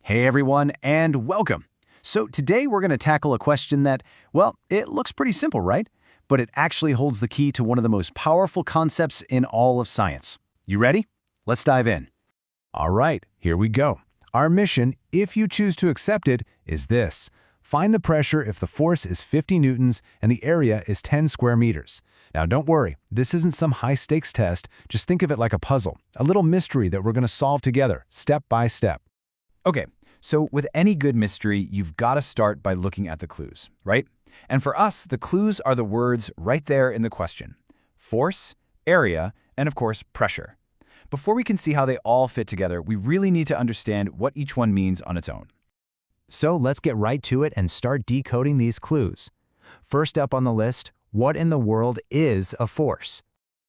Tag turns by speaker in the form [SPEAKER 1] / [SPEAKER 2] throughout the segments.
[SPEAKER 1] Hey everyone, and welcome. So today we're going to tackle a question that, well, it looks pretty simple, right? But it actually holds the key to one of the most powerful concepts in all of science. You ready? Let's dive in.
[SPEAKER 2] All right, here we go. Our mission, if you choose to accept it, is this. Find the pressure if the force is 50 newtons and the area is 10 square meters. Now don't worry, this isn't some high-stakes test. Just think of it like a puzzle, a little mystery that we're going to solve together, step by step.
[SPEAKER 3] Okay, so with any good mystery, you've got to start by looking at the clues, right? And for us, the clues are the words right there in the question. Force, area, and of course, pressure. Before we can see how they all fit together, we really need to understand what each one means on its own.
[SPEAKER 2] So let's get right to it and start decoding these clues. First up on the list, what in the world is a force?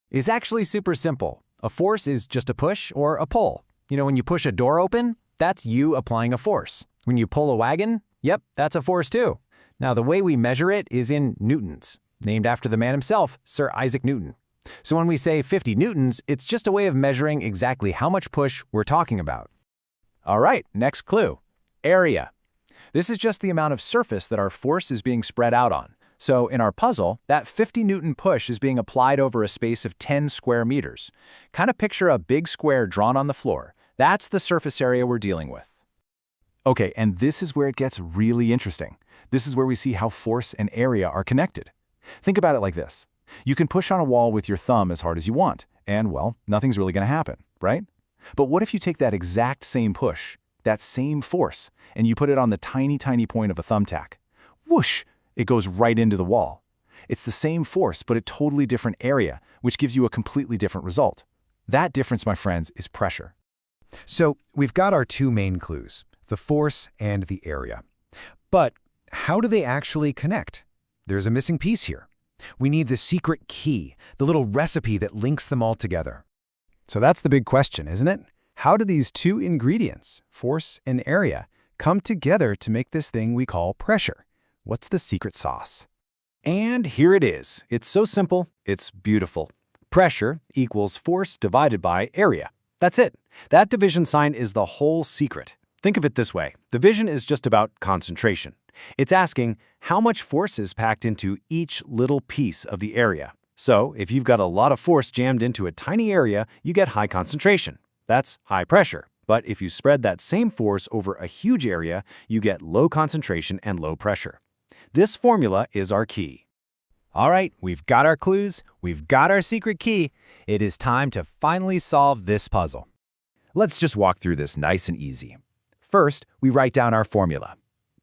[SPEAKER 1] It's actually super simple. A force is just a push or a pull. When you push a door open, that's you applying a force. When you pull a wagon, yep, that's a force too. Now, the way we measure it is in newtons, named after the man himself, Sir Isaac Newton. So when we say 50 newtons, it's just a way of measuring exactly how much push we're talking about. All right, next clue, area. This is just the amount of surface that our force is being spread out on. So in our puzzle, that 50 newton push is being applied over a space of 10 square meters. Kind of picture a big square drawn on the floor. That's the surface area we're dealing with.
[SPEAKER 2] Okay, and this is where it gets really interesting. This is where we see how force and area are connected. Think about it like this. You can push on a wall with your thumb as hard as you want, and, well, nothing's really going to happen, right? But what if you take that exact same push, that same force, and you put it on the tiny point of a thumbtack? Whoosh! It goes right into the wall. It's the same force, but a totally different area, which gives you a completely different result. That difference, my friends, is pressure.
[SPEAKER 4] So we've got our two main clues, the force and the area. But how do they actually connect? There's a missing piece here. We need the secret key, the little recipe that links them all together.
[SPEAKER 2] So that's the big question, isn't it? How do these two ingredients, force and area, come together to make this thing we call pressure? What's the secret sauce?
[SPEAKER 1] And here it is. It's so simple, it's beautiful. Pressure equals force divided by area. That's it. That division sign is the whole secret. Think of it this way. Division is just about concentration. It's asking how much force is packed into each little piece of the area. So if you've got a lot of force jammed into a tiny area, you get high concentration. That's high pressure. But if you spread that same force over a huge area, you get low concentration and low pressure. This formula is our key.
[SPEAKER 3] All right, we've got our clues, we've got our secret key. It is time to finally solve this puzzle. Let's just walk through this nice and easy. First, we write down our formula.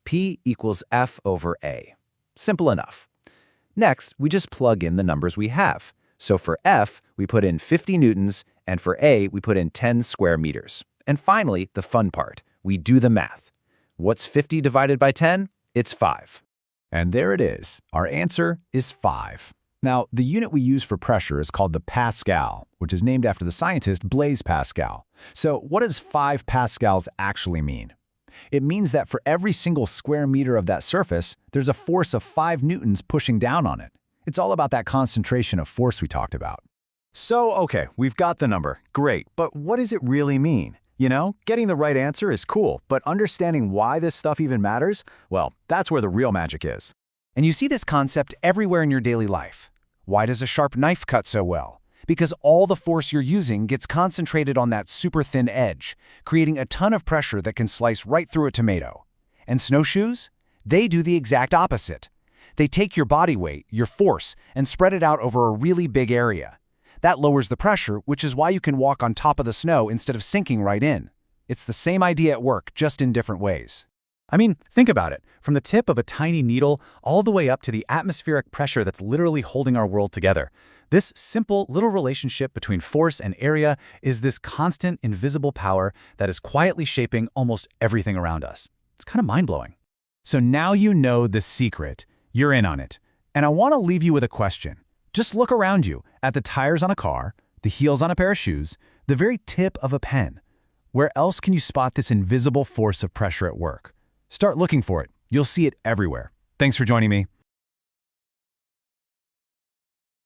[SPEAKER 3] P equals F over A. Simple enough. Next, we just plug in the numbers we have. So for F, we put in 50 newtons, and for A, we put in 10 square meters. And finally, the fun part, we do the math. What's 50 divided by 10? It's 5.
[SPEAKER 2] And there it is. Our answer is 5. Now, the unit we use for pressure is called the Pascal, which is named after the scientist Blaise Pascal. So what does 5 pascals actually mean? It means that for every single square meter of that surface, there's a force of 5 newtons pushing down on it. It's all about that concentration of force we talked about.
[SPEAKER 1] So, okay, we've got the number. Great, but what does it really mean? Getting the right answer is cool, but understanding why this stuff even matters, well, that's where the real magic is.
[SPEAKER 4] And you see this concept everywhere in your daily life. Why does a sharp knife cut so well? Because all the force you're using gets concentrated on that super thin edge, creating a ton of pressure that can slice right through a tomato. And snowshoes? They do the exact opposite. They take your body weight, your force, and spread it out over a really big area. That lowers the pressure, which is why you can walk on top of the snow instead of sinking right in. It's the same idea at work, just in different ways.
[SPEAKER 3] I mean, think about it. From the tip of a tiny needle all the way up to the atmospheric pressure that's literally holding our world together. This simple little relationship between force and area is this constant, invisible power that is quietly shaping almost everything around us. It's kind of mind-blowing.
[SPEAKER 2] So now you know the secret. You're in on it. And I want to leave you with a question. Just look around you at the tires on a car, the heels on a pair of shoes, the very tip of a pen. Where else can you spot this invisible force of pressure at work? Start looking for it. You'll see it everywhere. Thanks for joining me.